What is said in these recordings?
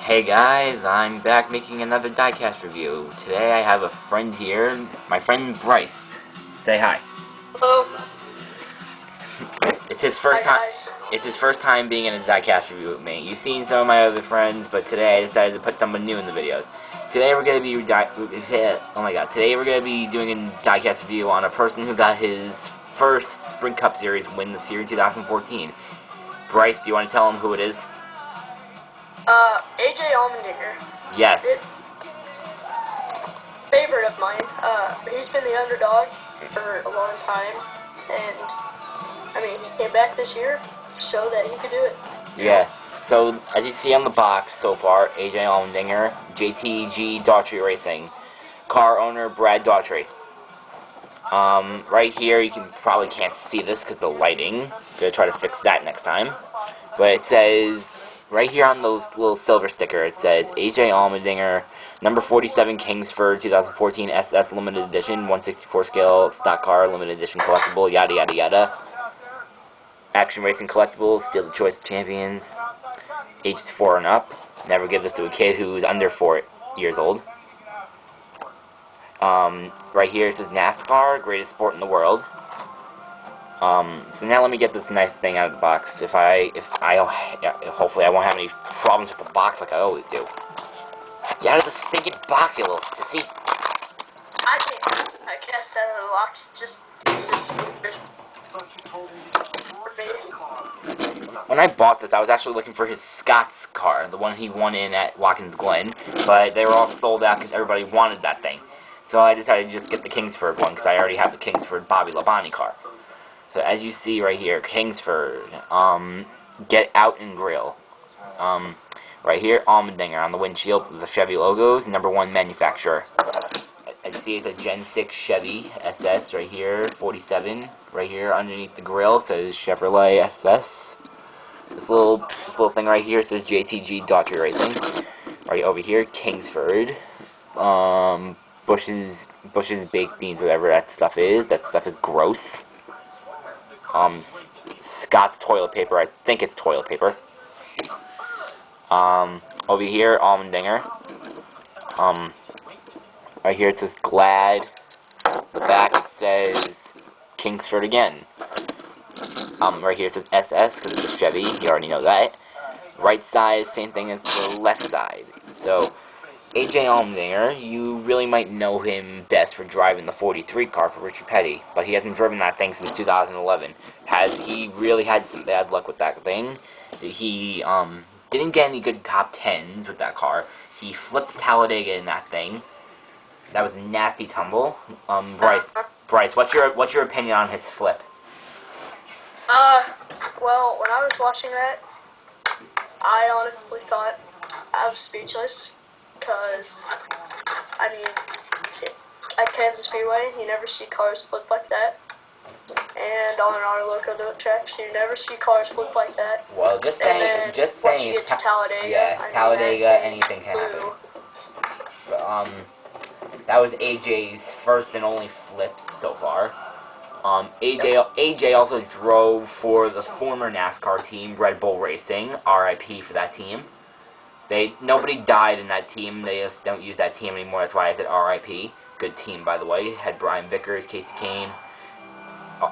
Hey guys, I'm back making another Diecast review. Today I have a friend here, my friend Bryce. Say hi. Hello. It's his first time. It's his first time being in a Diecast review with me. You've seen some of my other friends, but today I decided to put someone new in the videos. Today we're gonna be Today we're gonna be doing a Diecast review on a person who got his first Sprint Cup Series win this year in 2014. Bryce, do you want to tell him who it is? Allmendinger. Yes. Favorite of mine. He's been the underdog for a long time, and I mean, he came back this year to show that he could do it. Yeah. So as you see on the box so far, AJ Allmendinger, JTG Daughtry Racing, car owner Brad Daughtry. Right here, you probably can't see this because the lighting. Gonna try to fix that next time. But it says right here on the little silver sticker, it says AJ Allmendinger, number 47 Kingsford 2014 SS limited edition, 164 scale stock car, limited edition collectible, yada yada yada. Action Racing Collectibles, Steal the Choice Champions, ages 4 and up. Never give this to a kid who's under 4 years old. Right here it says NASCAR, greatest sport in the world. So now let me get this nice thing out of the box. Hopefully I won't have any problems with the box like I always do. Get out of the stinking box, you little sissy. I can't out of the box. When I bought this, I was actually looking for his Scott's car, the one he won in at Watkins Glen, but they were all sold out because everybody wanted that thing. So I decided to just get the Kingsford one because I already have the Kingsford Bobby Labonte car. So as you see right here, Kingsford, get out and grill. Right here, Allmendinger on the windshield with the Chevy logos, #1 manufacturer. As you see, it's a Gen 6 Chevy SS right here, 47. Right here underneath the grill says Chevrolet SS. This little thing right here says JTG Daughtry Racing. Right over here, Kingsford. Bush's baked beans, whatever that stuff is. That stuff is gross. Scott's toilet paper. I think it's toilet paper. Over here, Allmendinger. Right here it says Glad. The back it says Kingsford again. Right here it says SS because it's a Chevy. You already know that. Right side, same thing as the left side. So AJ Allmendinger, you really might know him best for driving the 43 car for Richard Petty, but he hasn't driven that thing since 2011. He really had some bad luck with that thing. He didn't get any good top 10s with that car. He flipped Talladega in that thing. That was a nasty tumble. Bryce, what's your opinion on his flip? Well, when I was watching that, I honestly thought I was speechless. Because, I mean, at Kansas Speedway, you never see cars flip like that. And on our local dirt tracks, you never see cars flip like that. Well, just saying, once you get to Talladega, yeah, Talladega, anything can happen. But, that was AJ's first and only flip so far. AJ also drove for the former NASCAR team, Red Bull Racing, RIP for that team. Nobody died in that team. They just don't use that team anymore. That's why I said RIP. Good team, by the way. Had Brian Vickers, Casey Kane.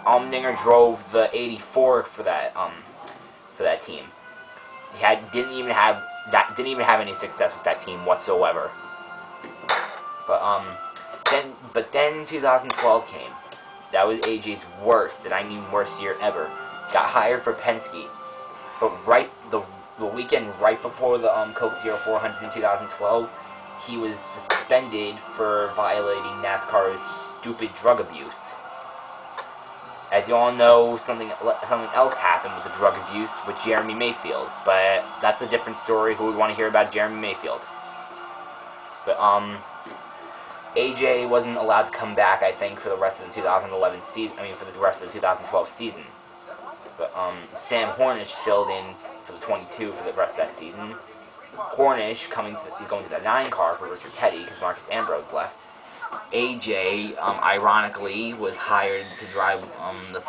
Allmendinger drove the '84 for that team. He didn't even have any success with that team whatsoever. But then 2012 came. That was AJ's worst, and I mean worst year ever. Got hired for Penske, but the weekend right before the Coke 0400 in 2012, he was suspended for violating NASCAR's stupid drug abuse. As you all know, something else happened with the drug abuse with Jeremy Mayfield, but that's a different story. Who would want to hear about Jeremy Mayfield? But AJ wasn't allowed to come back, I think, for the rest of the 2011 season. I mean, for the rest of the 2012 season. But Sam Hornish filled in for the 22 for the rest of that season. Hornish is going to the 9 car for Richard Petty because Marcus Ambrose left. AJ, ironically, was hired to drive the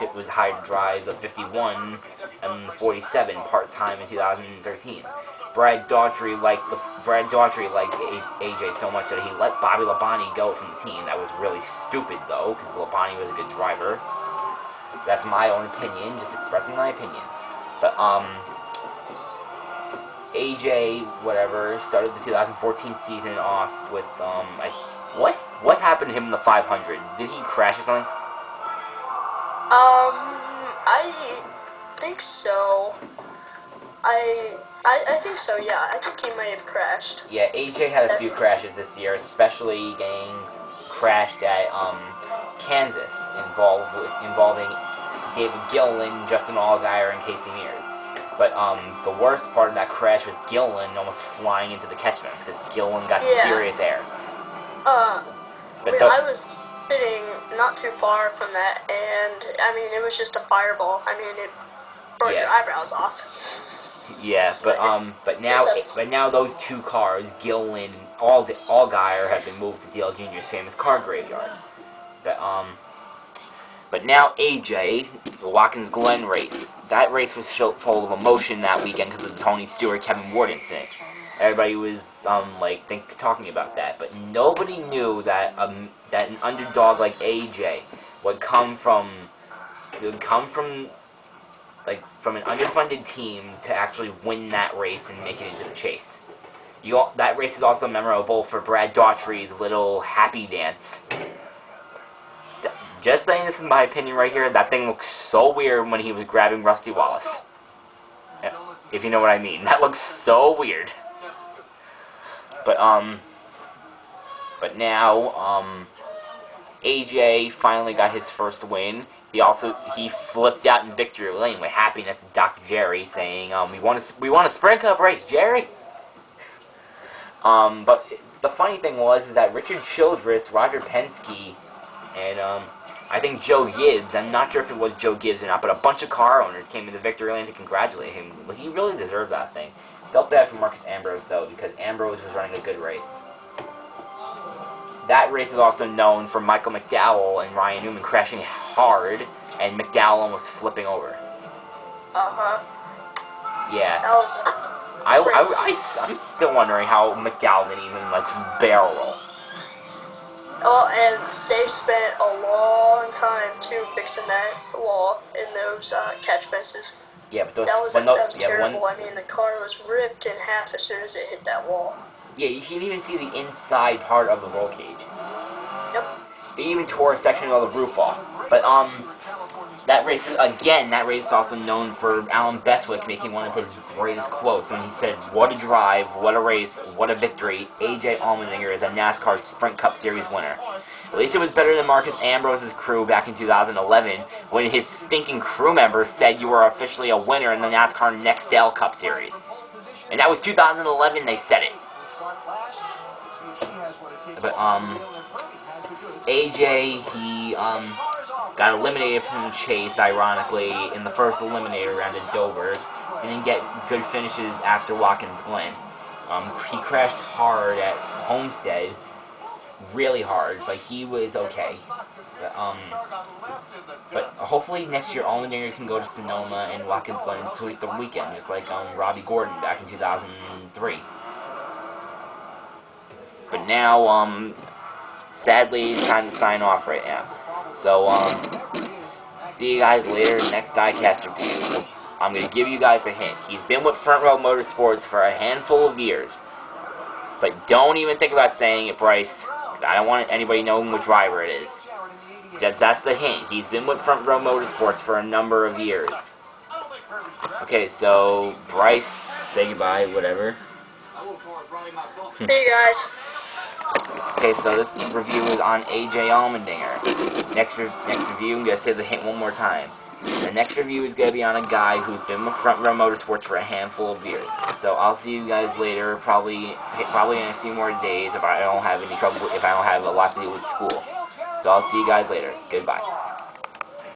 51 and the 47 part-time in 2013. Brad Daughtry liked AJ so much that he let Bobby Labonte go from the team. That was really stupid, though, because Labonte was a good driver. That's my own opinion, just expressing my opinion. But, AJ, whatever, started the 2014 season off with, what happened to him in the 500? Did he crash or something? I think so. I think so, yeah. I think he may have crashed. Yeah, AJ had a few crashes this year, especially getting crashed at, Kansas, involving David Gilliland, Justin Allgaier, and Casey Mears. But, the worst part of that crash was Gilliland almost flying into the catchment, because Gilliland got serious air. I was sitting not too far from that, and, I mean, it was just a fireball. I mean, it burned your eyebrows off. Yeah, but now those two cars, Gilliland and Allgaier, have been moved to DL Jr.'s famous car graveyard. But now AJ, the Watkins Glen race. That race was full of emotion that weekend because of the Tony Stewart, Kevin Ward incident. Everybody was talking about that, but nobody knew that that an underdog like AJ would come from an underfunded team to actually win that race and make it into the chase. That race is also memorable for Brad Daughtry's little happy dance. Just saying, this is my opinion right here. That thing looks so weird when he was grabbing Rusty Wallace. If you know what I mean. That looks so weird. But now, AJ finally got his first win. He flipped out in victory lane with happiness to Dr. Jerry, saying, we want a Sprint Cup race, Jerry. But the funny thing was that Richard Childress, Roger Penske, and I think Joe Gibbs, I'm not sure if it was Joe Gibbs or not, but a bunch of car owners came into victory lane to congratulate him. He really deserved that thing. Felt bad for Marcus Ambrose, though, because Ambrose was running a good race. That race is also known for Michael McDowell and Ryan Newman crashing hard, and McDowell almost flipping over. Yeah. That was I'm still wondering how McDowell didn't even, barrel roll. Oh, and they spent a long time, too, fixing that wall in those catch fences. Yeah, but that was terrible. I mean, the car was ripped in half as soon as it hit that wall. Yeah, you can even see the inside part of the roll cage. Yep. They even tore a section of the roof off. But, that race is also known for Alan Bestwick making one of his greatest quotes when he said, "What a drive, what a race, what a victory. AJ Allmendinger is a NASCAR Sprint Cup Series winner." At least it was better than Marcus Ambrose's crew back in 2011 when his stinking crew members said you were officially a winner in the NASCAR Nextel Cup Series. And that was 2011 they said it. But, AJ, he, got eliminated from the chase, ironically, in the first eliminator round at Dover. Didn't get good finishes after Watkins Glen. He crashed hard at Homestead, really hard, but he was okay. But hopefully next year Allmendinger can go to Sonoma and Watkins Glen and sweep the weekend, just like Robbie Gordon back in 2003. But now, sadly, it's time to sign off right now. So, see you guys later next Diecast review. I'm going to give you guys a hint. He's been with Front Row Motorsports for a handful of years. But don't even think about saying it, Bryce. I don't want anybody knowing which driver it is. That's the hint. He's been with Front Row Motorsports for a number of years. Okay, so, Bryce, say goodbye, whatever. Hey, guys. Okay, so this review is on AJ Allmendinger. Next review, I'm going to say the hint one more time. The next review is going to be on a guy who's been with Front Row Motorsports for a handful of years. So I'll see you guys later, probably in a few more days if I don't have any trouble, if I don't have a lot to do with school. So I'll see you guys later. Goodbye.